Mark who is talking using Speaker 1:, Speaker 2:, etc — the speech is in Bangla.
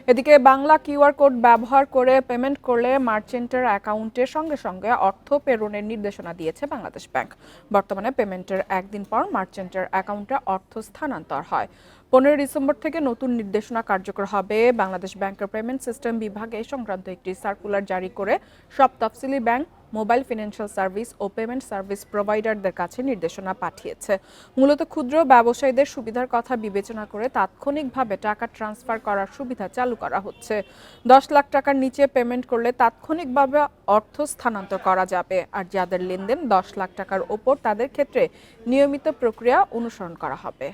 Speaker 1: এদিকে বাংলা কিউআর কোড ব্যবহার করে পেমেন্ট করলে মার্চেন্টের অ্যাকাউন্টের সঙ্গে সঙ্গে অর্থ প্রেরণের নির্দেশনা দিয়েছে বাংলাদেশ ব্যাংক। বর্তমানে পেমেন্টের একদিন পর মার্চেন্টের অ্যাকাউন্টে অর্থ স্থানান্তর হয়। 15 ডিসেম্বর থেকে নতুন নির্দেশনা কার্যকর হবে। বাংলাদেশ ব্যাংকের পেমেন্ট সিস্টেম বিভাগে সংক্রান্ত একটি সার্কুলার জারি করে সব তফসিলি ব্যাংক, মোবাইল ফিনান্সিয়াল সার্ভিস ও পেমেন্ট সার্ভিস প্রোভাইডারদের কাছে নির্দেশনা পাঠিয়েছে। মূলত ক্ষুদ্র ব্যবসায়ীদের সুবিধার কথা বিবেচনা করে তাৎক্ষণিকভাবে টাকা ট্রান্সফার করার সুবিধা চালু করা হচ্ছে। 10 লাখ টাকার নিচে পেমেন্ট করলে তাৎক্ষণিকভাবে অর্থ স্থানান্তর করা যাবে, আর যাদের লেনদেন 10 লাখ টাকার ওপর তাদের ক্ষেত্রে নিয়মিত প্রক্রিয়া অনুসরণ করা হবে।